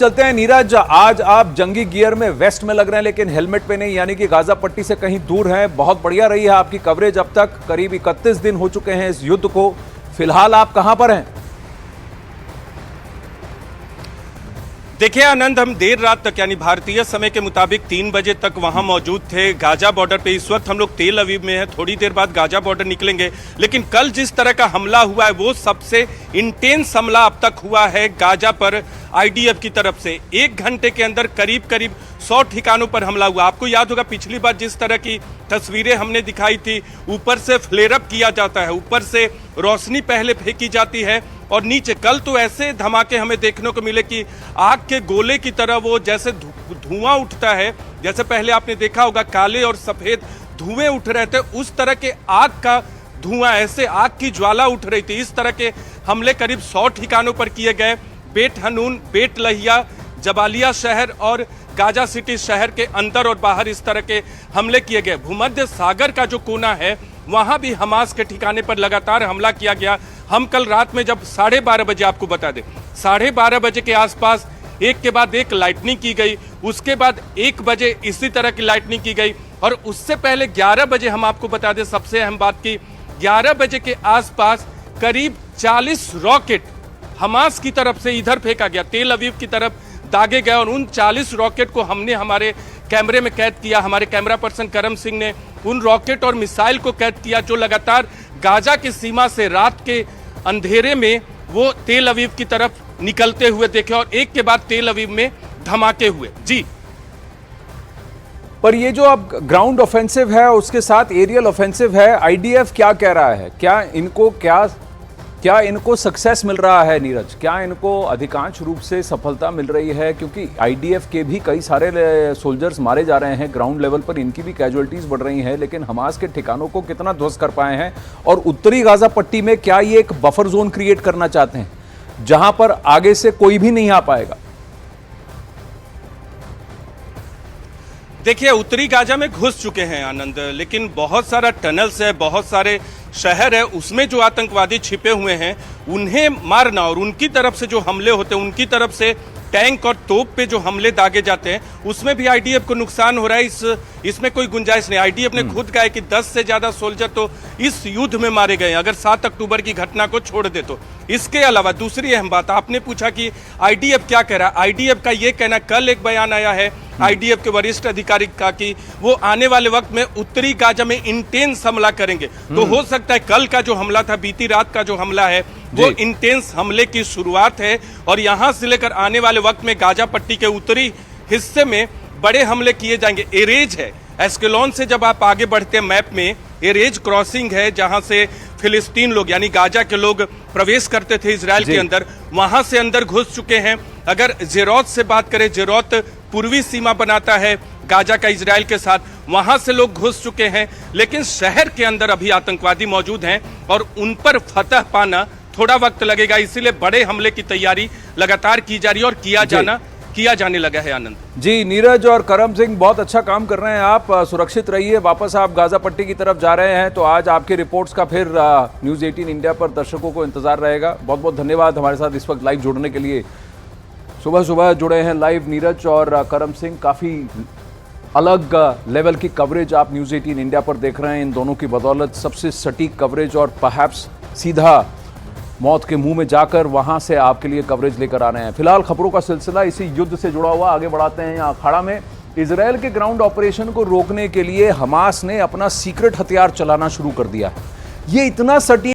चलते हैं नीरज, आज आप जंगी गियर में वेस्ट में लग रहे हैं लेकिन हेलमेट पे नहीं, यानी कि गाजा पट्टी से कहीं दूर हैं। बहुत बढ़िया रही है आपकी कवरेज अब तक, करीब 31 दिन हो चुके हैं इस युद्ध को। फिलहाल आप कहां पर हैं? देखिए आनंद, हम देर रात तक यानी भारतीय समय के मुताबिक 3 बजे तक वहां मौजूद थे गाजा बॉर्डर पे। इस वक्त हम लोग तेल अवीव में हैं, थोड़ी देर बाद गाजा बॉर्डर निकलेंगे। लेकिन कल जिस तरह का हमला हुआ है वो सबसे इंटेंस हमला अब तक हुआ है गाजा पर आईडीएफ की तरफ से। 1 घंटे के अंदर करीब 100 ठिकानों पर हमला हुआ। आपको याद होगा पिछली बार जिस तरह की तस्वीरें हमने दिखाई थी, ऊपर से फ्लेयर अप किया जाता है, ऊपर से रोशनी पहले फेंकी जाती है और नीचे। कल तो ऐसे धमाके हमें देखने को मिले कि आग के गोले की तरह वो जैसे धुआं उठता है, जैसे पहले आपने देखा होगा काले और सफेद धुएं उठ रहे थे, उस तरह के आग का धुआं, ऐसे आग की ज्वाला उठ रही थी। इस तरह के हमले करीब 100 ठिकानों पर किए गए। बेट हनून, बेट लहिया, जबालिया शहर और गाजा सिटी शहर के अंदर और बाहर इस तरह के हमले किए गए। भूमध्य सागर का जो कोना है वहां भी हमास के ठिकाने पर लगातार हमला किया गया। हम कल रात में जब 12:30 बजे, आपको बता दें 12:30 बजे के आसपास एक के बाद एक लाइटनिंग की गई, उसके बाद 1 बजे इसी तरह की लाइटनिंग की गई और उससे पहले 11 बजे हम आपको बता दें सबसे अहम बात की 11 बजे के आसपास करीब 40 रॉकेट हमास की तरफ से इधर फेंका गया, तेल अवीव की तरफ दागे गए और उन 40 रॉकेट को हमने हमारे कैमरे में कैद किया। हमारे कैमरा पर्सन करम सिंह ने उन रॉकेट और मिसाइल को कैद किया जो लगातार गाजा की सीमा से रात के अंधेरे में वो तेल अवीव की तरफ निकलते हुए देखे और एक के बाद तेल अवीव में धमाके हुए। जी, पर ये जो अब ग्राउंड ऑफेंसिव है उसके साथ एरियल ऑफेंसिव है, आईडीएफ क्या कह रहा है? क्या इनको सक्सेस मिल रहा है नीरज? क्या इनको अधिकांश रूप से सफलता मिल रही है? क्योंकि आईडीएफ के भी कई सारे सोल्जर्स मारे जा रहे हैं ग्राउंड लेवल पर, इनकी भी कैजुअलिटीज बढ़ रही हैं, लेकिन हमास के ठिकानों को कितना ध्वस्त कर पाए हैं? और उत्तरी गाजा पट्टी में क्या ये एक बफर जोन क्रिएट करना चाहते हैं जहां पर आगे से कोई भी नहीं आ पाएगा? देखिए उत्तरी गाजा में घुस चुके हैं आनंद, लेकिन बहुत सारा टनल्स है, बहुत सारे शहर है, उसमें जो आतंकवादी छिपे हुए हैं उन्हें मारना और उनकी तरफ से जो हमले होते हैं, उनकी तरफ से टैंक और तोप पे जो हमले दागे जाते हैं उसमें भी आईडीएफ को नुकसान हो रहा है। इसमें कोई गुंजाइश नहीं। आईडीएफ ने खुद कहा है कि 10 से ज्यादा सोल्जर तो इस युद्ध में मारे गए अगर 7 अक्टूबर की घटना को छोड़ दे तो। इसके अलावा दूसरी अहम बात, आपने पूछा कि आईडीएफ क्या कह रहा है। आईडीएफ का ये कहना, कल एक बयान आया है आईडीएफ के वरिष्ठ अधिकारी का कि वो आने वाले वक्त में उत्तरी गाजा में इंटेंस हमला करेंगे। तो हो सकता है कल का जो हमला था, बीती रात का जो हमला है, वो इंटेंस हमले की शुरुआत है और यहां से लेकर आने वाले वक्त में गाजा पट्टी के उत्तरी हिस्से में बड़े हमले किए जाएंगे। एरेज है, एस्केलोन से जब आप आगे बढ़ते हैं मैप में, एरेज क्रॉसिंग है जहां से फिलिस्तीन लोग यानी गाजा के लोग प्रवेश करते थे इजराइल के अंदर, वहां से अंदर घुस चुके हैं। अगर जेरोत से बात करें, जेरोत पूर्वी सीमा बनाता है गाजा का इजराइल के साथ, वहां से लोग घुस चुके हैं। लेकिन शहर के अंदर अभी आतंकवादी मौजूद हैं और उन पर फतह पाना थोड़ा वक्त लगेगा, इसीलिए बड़े हमले की तैयारी लगातार की जा रही है और किया जाने लगा है आनंद। जी, नीरज और करम सिंह बहुत अच्छा काम कर रहे हैं आप, सुरक्षित रहिए। वापस आप गाजा पट्टी की तरफ जा रहे हैं तो आज आपके रिपोर्ट्स का फिर न्यूज़ 18 इंडिया पर दर्शकों को इंतजार रहेगा। बहुत बहुत धन्यवाद हमारे साथ इस वक्त लाइव जुड़ने के लिए। सुबह सुबह जुड़े हैं लाइव नीरज और करम सिंह। काफ़ी अलग लेवल की कवरेज आप न्यूज़ 18 इंडिया पर देख रहे हैं। इन दोनों की बदौलत सबसे सटीक कवरेज और परहैप्स सीधा मौत के मुंह में जाकर वहां से आपके लिए कवरेज लेकर आ रहे हैं। फिलहाल खबरों का सिलसिला इसी युद्ध से जुड़ा हुआ आगे बढ़ाते हैं। यहाँ अखाड़ा में इजरायल के ग्राउंड ऑपरेशन को रोकने के लिए हमास ने अपना सीक्रेट हथियार चलाना शुरू कर दिया। ये इतना सटीक